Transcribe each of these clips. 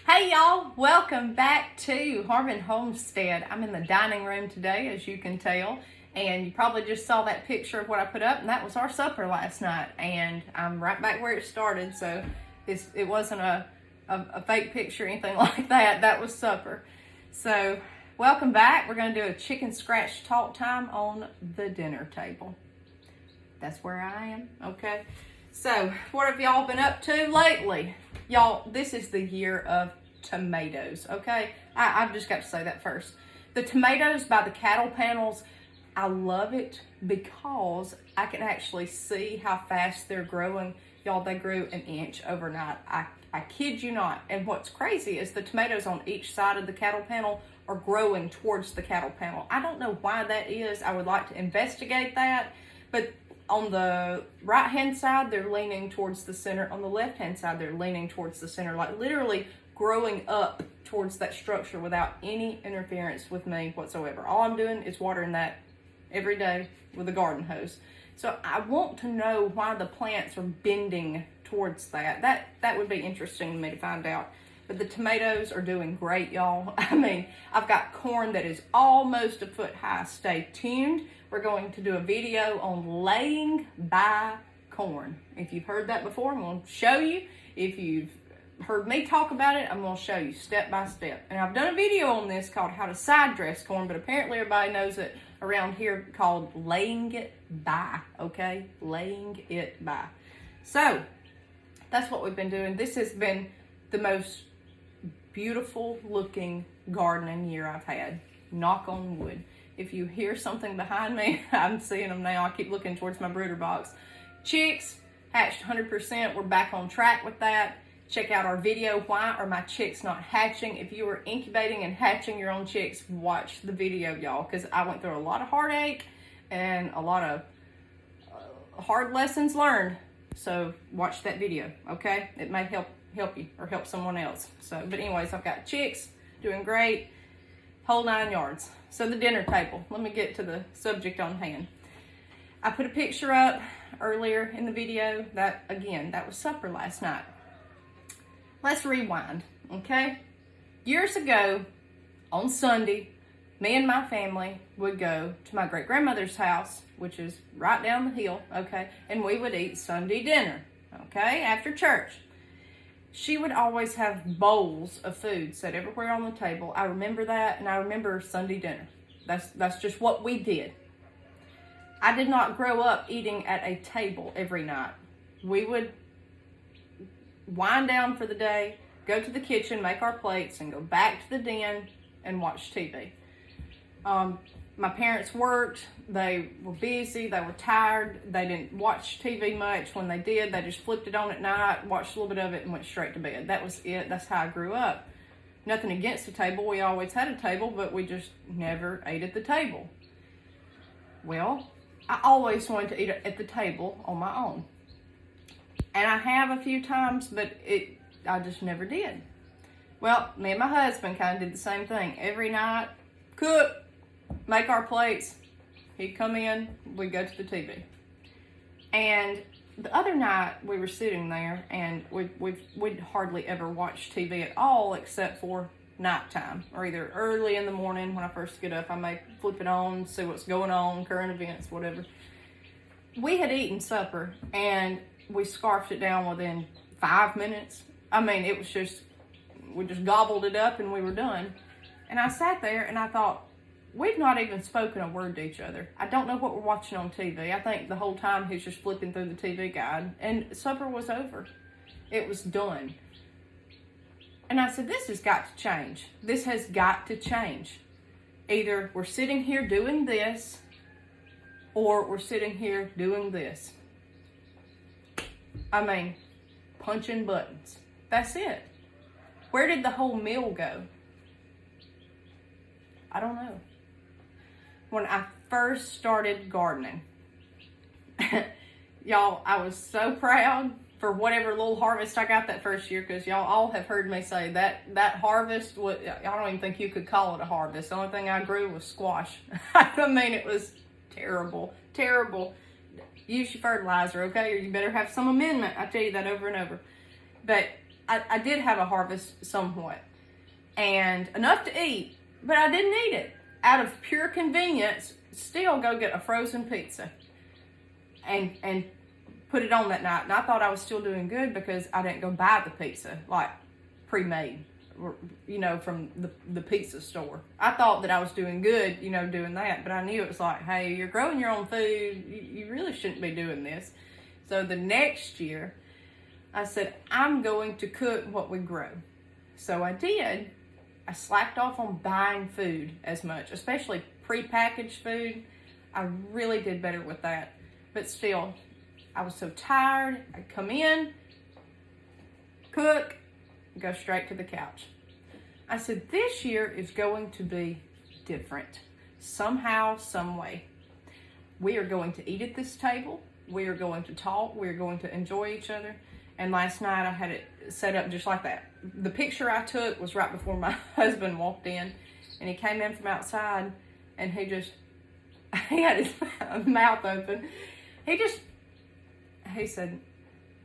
Hey y'all, welcome back to Harmon Homestead. I'm in the dining room today, as you can tell, and you probably just saw that picture of what I put up, and that was our supper last night, and I'm right back where it started, so it wasn't a fake picture or anything like that. That was supper. So, welcome back. We're going to do a chicken scratch talk time on the dinner table. That's where I am, okay? So, what have y'all been up to lately? Y'all, this is the year of tomatoes, okay? I've just got to say that first. The tomatoes by the cattle panels, I love it because I can actually see how fast they're growing. Y'all, they grew an inch overnight. I kid you not. And what's crazy is the tomatoes on each side of the cattle panel are growing towards the cattle panel. I don't know why that is. I would like to investigate that. But on the right hand side, they're leaning towards the center. On the left hand side, they're leaning towards the center, like literally growing up towards that structure without any interference with me whatsoever. All I'm doing is watering that every day with a garden hose. So I want to know why the plants are bending towards that. That would be interesting to me to find out. But the tomatoes are doing great, y'all. I mean, I've got corn that is almost a foot high. Stay tuned. We're going to do a video on laying by corn. If you've heard that before, I'm going to show you. If you've heard me talk about it, I'm going to show you step by step. And I've done a video on this called how to side dress corn, but apparently everybody knows it around here called laying it by, okay? Laying it by. So, that's what we've been doing. This has been the most beautiful looking gardening year I've had. Knock on wood. If you hear something behind me, I'm seeing them now. I keep looking towards my brooder box. Chicks hatched 100%. We're back on track with that. Check out our video, Why Are My Chicks Not Hatching? If you are incubating and hatching your own chicks, watch the video, y'all, because I went through a lot of heartache and a lot of hard lessons learned. So watch that video, okay? It may help you or help someone else. So, but anyways, I've got chicks doing great, whole 9 yards. So the dinner table, let me get to the subject on hand. I put a picture up earlier in the video. That was supper last night. Let's rewind, okay? Years ago, on Sunday, me and my family would go to my great-grandmother's house, which is right down the hill, okay? And we would eat Sunday dinner, okay, after church. She would always have bowls of food set everywhere on the table. I remember that, and I remember Sunday dinner. That's just what we did. I did not grow up eating at a table every night. We would wind down for the day, go to the kitchen, make our plates, and go back to the den and watch TV. My parents worked, they were busy, they were tired, they didn't watch TV much. When they did, they just flipped it on at night, watched a little bit of it, and went straight to bed. That was it. That's how I grew up. Nothing against the table. We always had a table, but we just never ate at the table. Well, I always wanted to eat at the table on my own. And I have a few times, but I just never did. Well, me and my husband kind of did the same thing. Every night, cook, make our plates. He'd come in, we'd go to the TV. And the other night, we were sitting there, and we'd hardly ever watch TV at all except for nighttime, or either early in the morning when I first get up. I may flip it on, see what's going on, current events, whatever. We had eaten supper, and we scarfed it down within 5 minutes. I mean, it was just, we just gobbled it up and we were done. And I sat there and I thought, we've not even spoken a word to each other. I don't know what we're watching on TV. I think the whole time he's just flipping through the TV guide. And supper was over. It was done. And I said, this has got to change. This has got to change. Either we're sitting here doing this, or we're sitting here doing this. I mean, punching buttons. That's it. Where did the whole meal go? I don't know. When I first started gardening, y'all, I was so proud for whatever little harvest I got that first year, because y'all all have heard me say that harvest, I don't even think you could call it a harvest. The only thing I grew was squash. I mean, it was terrible, terrible. Use your fertilizer, okay? Or you better have some amendment. I tell you that over and over. But I did have a harvest somewhat, and enough to eat, but I didn't eat it. Out of pure convenience, still go get a frozen pizza and put it on that night. And I thought I was still doing good because I didn't go buy the pizza, like pre-made, you know, from the pizza store. I thought that I was doing good, you know, doing that, but I knew it was like, hey, you're growing your own food. You really shouldn't be doing this. So the next year, I said, I'm going to cook what we grow. So I did. I slacked off on buying food as much, especially prepackaged food. I really did better with that. But still, I was so tired. I'd come in, cook, go straight to the couch. I said, this year is going to be different. Somehow, some way. We are going to eat at this table. We are going to talk. We are going to enjoy each other. And last night I had it set up just like that. The picture I took was right before my husband walked in, and he came in from outside, and he had his mouth open. He said,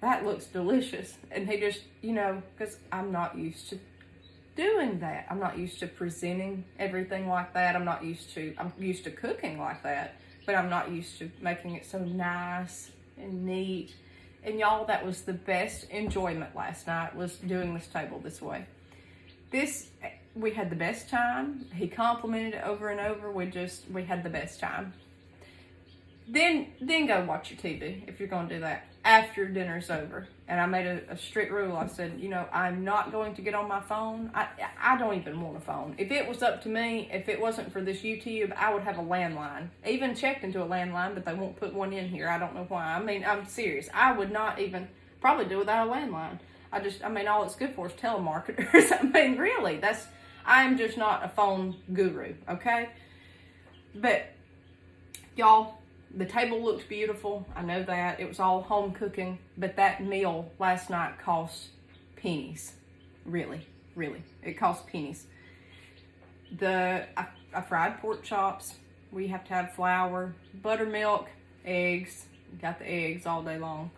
that looks delicious. And he just, you know, because I'm not used to doing that. I'm not used to presenting everything like that. I'm used to cooking like that, but I'm not used to making it so nice and neat. And y'all, that was the best enjoyment last night, was doing this table this way. We had the best time. He complimented it over and over. We had the best time. Then go watch your TV if you're going to do that after dinner's over. And I made a strict rule. I said, you know, I'm not going to get on my phone. I don't even want a phone. If it was up to me, if it wasn't for this YouTube, I would have a landline. Even checked into a landline, but they won't put one in here. I don't know why. I mean, I'm serious. I would not even probably do without a landline. All it's good for is telemarketers. I mean, really, I am just not a phone guru, okay? But y'all, the table looked beautiful. I know that. It was all home cooking. But that meal last night cost pennies. Really, really. It cost pennies. I fried pork chops. We have to have flour, buttermilk, eggs. Got the eggs all day long.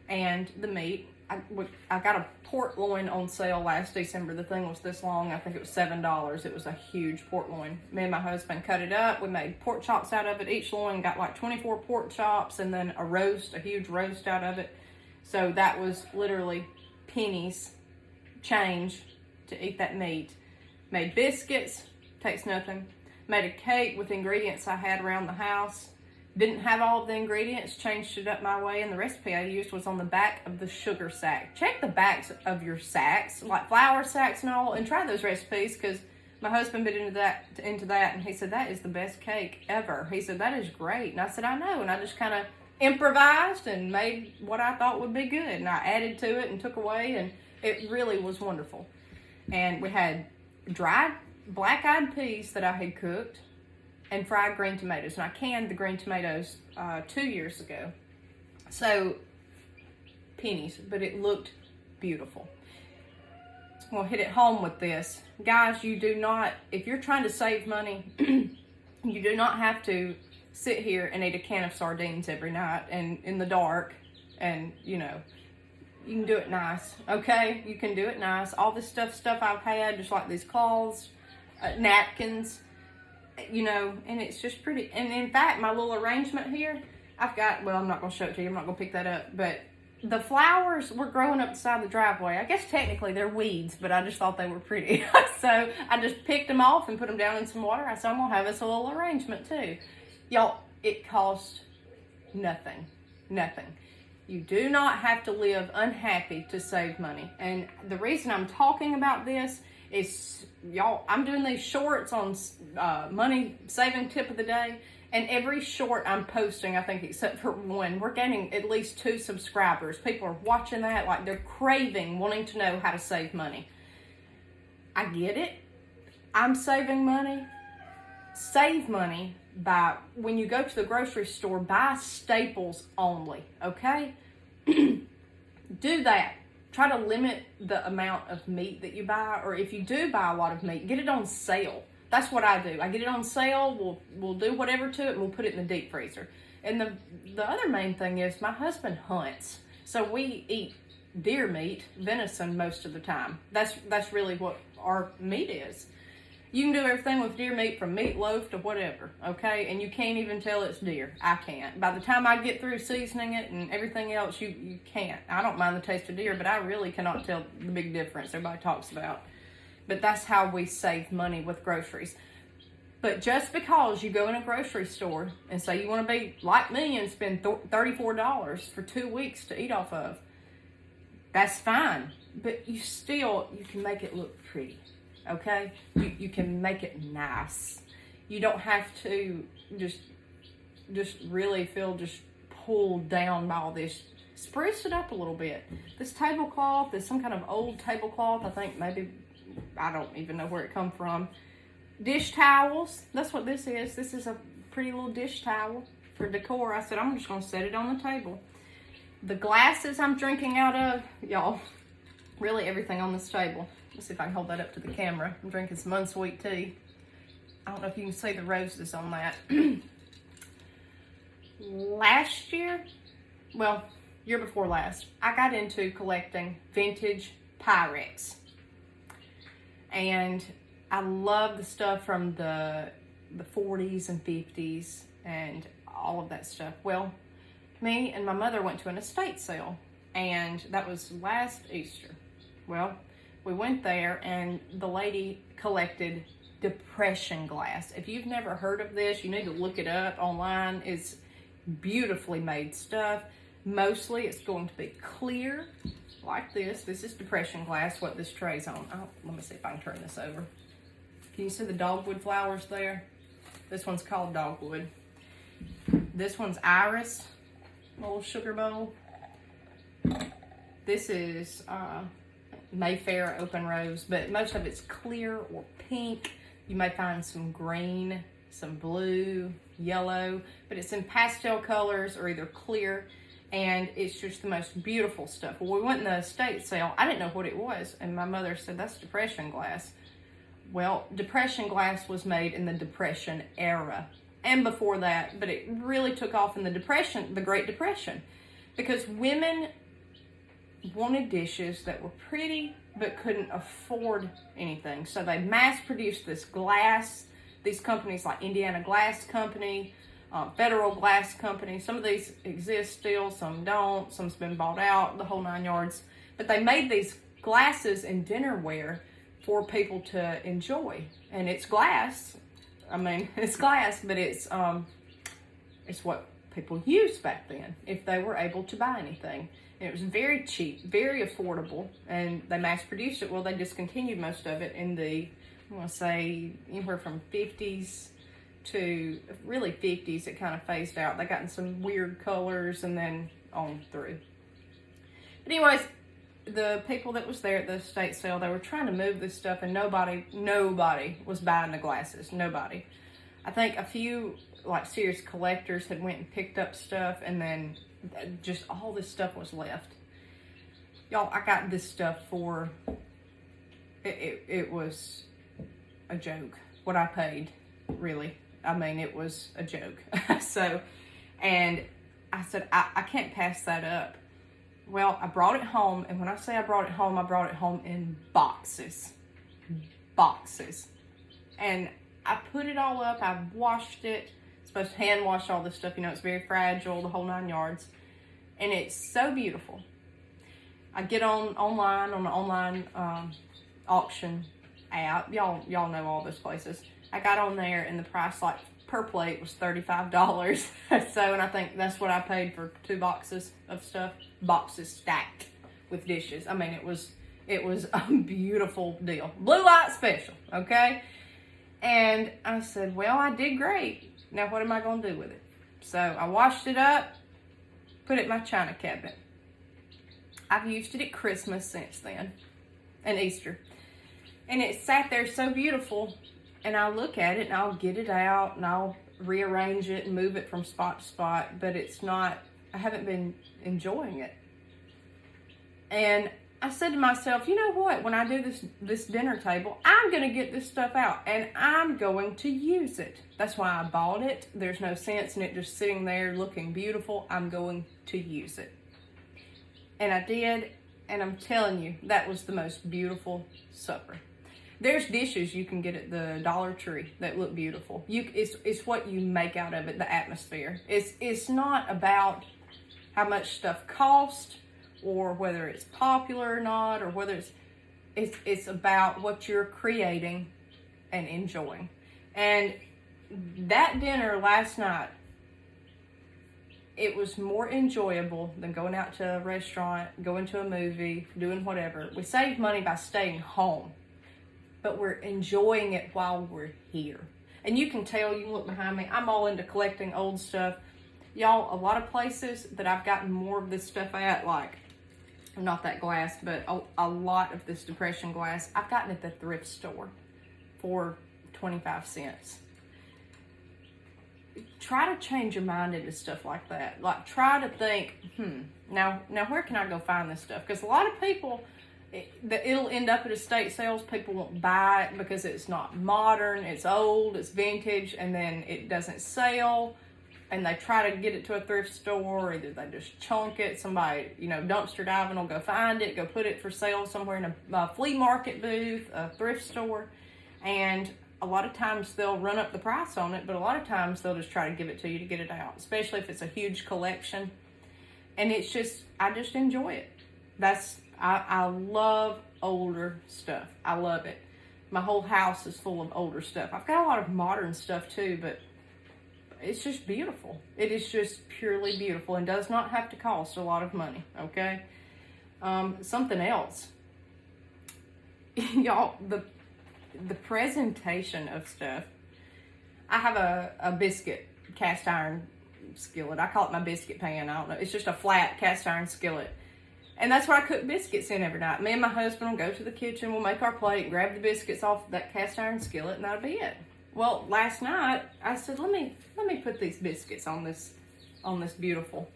And the meat. I got a pork loin on sale last December. The thing was this long. I think it was $7. It was a huge pork loin. Me and my husband cut it up. We made pork chops out of it. Each loin got like 24 pork chops, and then a huge roast out of it. So that was literally pennies change to eat that meat. Made biscuits, takes nothing. Made a cake with ingredients I had around the house. Didn't have all of the ingredients, changed it up my way, and the recipe I used was on the back of the sugar sack. Check the backs of your sacks, like flour sacks and all, and try those recipes, because my husband bit into that, and he said, that is the best cake ever. He said, that is great. And I said, I know. And I just kind of improvised and made what I thought would be good. And I added to it and took away, and it really was wonderful. And we had dried black-eyed peas that I had cooked, and fried green tomatoes. And I canned the green tomatoes 2 years ago. So, pennies, but it looked beautiful. So we'll hit it home with this. Guys, you do not, if you're trying to save money, you do not have to sit here and eat a can of sardines every night and in the dark, and, you know, you can do it nice, okay? You can do it nice. All this stuff I've had, just like these cloths, napkins, you know, and it's just pretty. And in fact, my little arrangement here, I've got, well, I'm not going to show it to you. I'm not going to pick that up. But the flowers were growing up the side of the driveway. I guess technically they're weeds, but I just thought they were pretty. So I just picked them off and put them down in some water. I said, I'm going to have this little arrangement too. Y'all, it costs nothing. Nothing. You do not have to live unhappy to save money. And the reason I'm talking about this is, y'all, I'm doing these shorts on money saving tip of the day, and every short I'm posting, I think except for one, we're gaining at least 2 subscribers. People are watching that like they're craving, wanting to know how to save money. I get it. I'm saving money. Save money by, when you go to the grocery store, buy staples only, okay? Do that. Try to limit the amount of meat that you buy, or if you do buy a lot of meat, get it on sale. That's what I do. I get it on sale, we'll do whatever to it, and we'll put it in the deep freezer. And the other main thing is, my husband hunts. So we eat deer meat, venison most of the time. That's really what our meat is. You can do everything with deer meat from meatloaf to whatever, okay? And you can't even tell it's deer. I can't. By the time I get through seasoning it and everything else, you can't. I don't mind the taste of deer, but I really cannot tell the big difference everybody talks about. But that's how we save money with groceries. But just because you go in a grocery store and say you want to be like me and spend $34 for 2 weeks to eat off of, that's fine. But you can make it look pretty. Okay, you can make it nice. You don't have to just really feel just pulled down by all this. Spruce it up a little bit. This tablecloth is some kind of old tablecloth. I think maybe, I don't even know where it come from. Dish towels, that's what this is. This is a pretty little dish towel for decor. I said, I'm just gonna set it on the table. The glasses I'm drinking out of, y'all, really everything on this table. Let's see if I can hold that up to the camera. I'm drinking some unsweet tea. I don't know if you can see the roses on that. Last year, well, year before last, I got into collecting vintage Pyrex. And I love the stuff from the 40s and 50s and all of that stuff. Well, me and my mother went to an estate sale, and that was last Easter. Well, we went there, and the lady collected depression glass. If you've never heard of this, you need to look it up online. It's beautifully made stuff. Mostly it's going to be clear, like this. This is depression glass, what this tray's on. Oh, let me see if I can turn this over. Can you see the dogwood flowers there? This one's called dogwood. This one's iris, little sugar bowl. This is Mayfair open rose, but most of it's clear or pink. You may find some green, some blue, yellow, but it's in pastel colors or either clear, and it's just the most beautiful stuff. Well, we went in the estate sale. I didn't know what it was, and my mother said, that's depression glass. Well, depression glass was made in the Depression era and before that, but it really took off in the Great Depression, because women wanted dishes that were pretty but couldn't afford anything. So they mass produced this glass. These companies like Indiana Glass Company, Federal Glass Company, some of these exist still, some don't, some's been bought out, the whole 9 yards. But they made these glasses and dinnerware for people to enjoy. And it's glass. I mean, it's glass, but it's what people used back then if they were able to buy anything. And it was very cheap, very affordable, and they mass produced it. Well, they discontinued most of it in the, I want to say, anywhere from 50s to really 50s. It kind of phased out. They got in some weird colors and then on through. But anyways, the people that was there at the estate sale, they were trying to move this stuff, and nobody was buying the glasses. Nobody. I think a few like serious collectors had went and picked up stuff, and then just all this stuff was left. Y'all, I got this stuff for, it was a joke. What I paid, really. I mean, it was a joke. So, and I said, I can't pass that up. Well, I brought it home, and when I say I brought it home in boxes. Boxes. And I put it all up, I washed it. Supposed to hand wash all this stuff, you know, it's very fragile, the whole 9 yards, and it's so beautiful. I get online on the online auction app. Y'all know all those places. I got on there, and the price, like per plate, was $35. So, and I think that's what I paid for 2 boxes of stuff, boxes stacked with dishes. I mean, it was a beautiful deal, blue light special, okay. And I said, well, I did great. Now, what am I going to do with it? So, I washed it up, put it in my china cabinet. I've used it at Christmas since then, and Easter. And it sat there so beautiful, and I'll look at it, and I'll get it out, and I'll rearrange it and move it from spot to spot, but it's not, I haven't been enjoying it. And I said to myself, you know what, when I do this dinner table, I'm going to get this stuff out, and I'm going to use it. That's why I bought it. There's no sense in it just sitting there looking beautiful. I'm going to use it. And I did, And I'm telling you, that was the most beautiful supper. There's dishes you can get at the Dollar Tree that look beautiful. It's what you make out of it, the atmosphere. It's not about how much stuff costs or whether it's popular or not, or whether it's about what you're creating and enjoying. And that dinner last night, it was more enjoyable than going out to a restaurant, going to a movie, doing whatever. We saved money by staying home, but we're enjoying it while we're here. And you can tell, you can look behind me, I'm all into collecting old stuff. Y'all, a lot of places that I've gotten more of this stuff at, like, not that glass, but a lot of this depression glass, I've gotten at the thrift store for 25 cents. Try to change your mind into stuff like that. Like, try to think, now where can I go find this stuff? Because a lot of people, it'll end up at estate sales. People won't buy it because it's not modern, it's old, it's vintage, and then it doesn't sell. And they try to get it to a thrift store, either they just chunk it, somebody, dumpster diving will go find it, go put it for sale somewhere in a flea market booth, a thrift store, and a lot of times they'll run up the price on it, but a lot of times they'll just try to give it to you to get it out, especially if it's a huge collection. And I just enjoy it. I love older stuff. I love it. My whole house is full of older stuff. I've got a lot of modern stuff too, but it's just beautiful. It is just purely beautiful and does not have to cost a lot of money, okay? Something else. Y'all, the presentation of stuff. I have a biscuit cast iron skillet. I call it my biscuit pan. I don't know. It's just a flat cast iron skillet. And that's what I cook biscuits in every night. Me and my husband will go to the kitchen, we'll make our plate, grab the biscuits off that cast iron skillet, and that'll be it. Well, last night I said, let me put these biscuits on this beautiful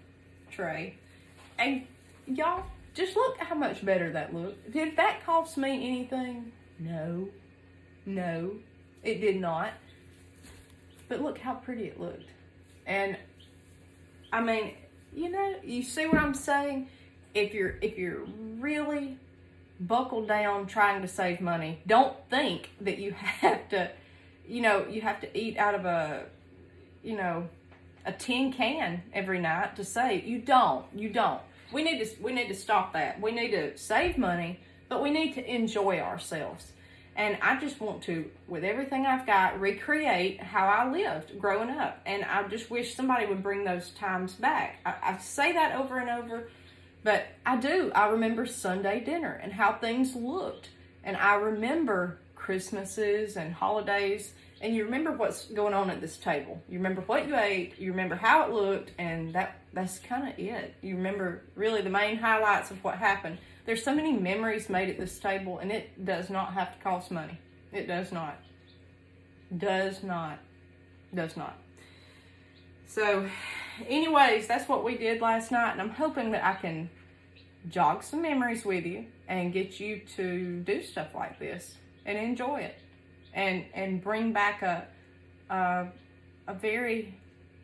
tray. And y'all, just look how much better that looked. Did that cost me anything? No, it did not. But look how pretty it looked. And I mean, you see what I'm saying? If you're really buckled down trying to save money, don't think that you have to, you have to eat out of a tin can every night to save. You don't. We need to stop that. We need to save money, but we need to enjoy ourselves. And I just want to, with everything I've got, recreate how I lived growing up. And I just wish somebody would bring those times back. I say that over and over, but I do. I remember Sunday dinner and how things looked. And I remember Christmases and holidays. And you remember what's going on at this table. You remember what you ate. You remember how it looked. And that's kind of it. You remember really the main highlights of what happened. There's so many memories made at this table, and it does not have to cost money. It does not. Does not. So, anyways, that's what we did last night, and I'm hoping that I can jog some memories with you and get you to do stuff like this and enjoy it and bring back a very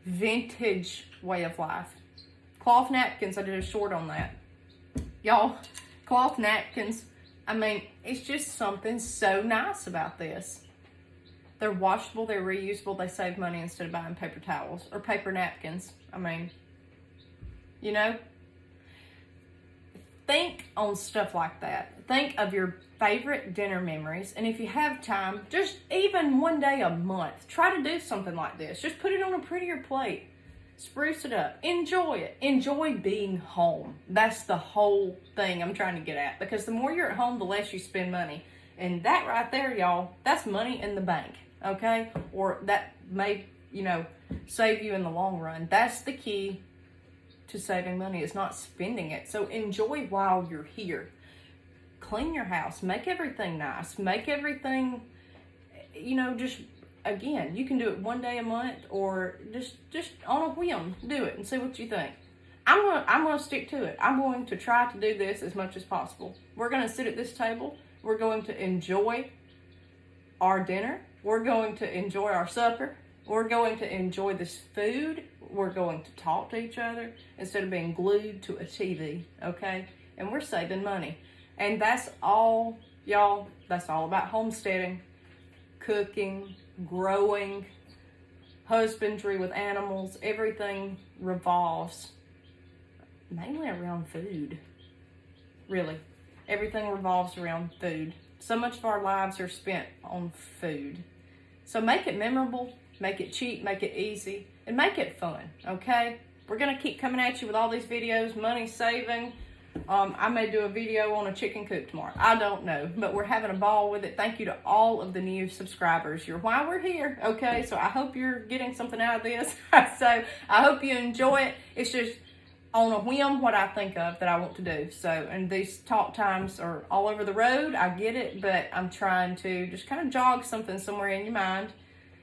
vintage way of life. Cloth napkins, I did a short on that. Y'all, cloth napkins, I mean, it's just something so nice about this. They're washable, they're reusable, they save money instead of buying paper towels or paper napkins. I mean, think on stuff like that. Think of your favorite dinner memories, and if you have time, just even one day a month, try to do something like this. Just put it on a prettier plate. Spruce it up. Enjoy it. Enjoy being home. That's the whole thing I'm trying to get at. Because the more you're at home, the less you spend money. And that right there, y'all, that's money in the bank. Okay? Or that may, save you in the long run. That's the key to saving money, is not spending it. So enjoy while you're here. Clean your house. Make everything nice. Make everything, just... Again, you can do it one day a month, or just on a whim, do it and see what you think. I'm gonna stick to it. I'm going to try to do this as much as possible. We're gonna sit at this table. We're going to enjoy our dinner. We're going to enjoy our supper. We're going to enjoy this food. We're going to talk to each other instead of being glued to a TV. Okay, and we're saving money. And that's all, y'all, that's all about homesteading, cooking, growing, husbandry with animals. Everything revolves mainly around food. Really, everything revolves around food. So much of our lives are spent on food. So make it memorable, make it cheap, make it easy, and make it fun, okay? We're gonna keep coming at you with all these videos, money saving. I may do a video on a chicken coop tomorrow. I don't know, but we're having a ball with it. Thank you to all of the new subscribers. You're why we're here, okay? So I hope you're getting something out of this. So I hope you enjoy it. It's just on a whim what I think of that I want to do. So, and these talk times are all over the road. I get it, but I'm trying to just kind of jog something somewhere in your mind.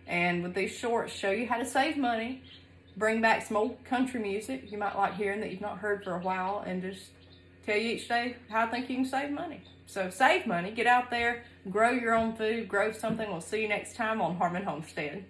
And with these shorts, show you how to save money, bring back some old country music you might like hearing that you've not heard for a while, and just tell you each day how I think you can save money. So save money, get out there, grow your own food, grow something. We'll see you next time on Harmon Homestead.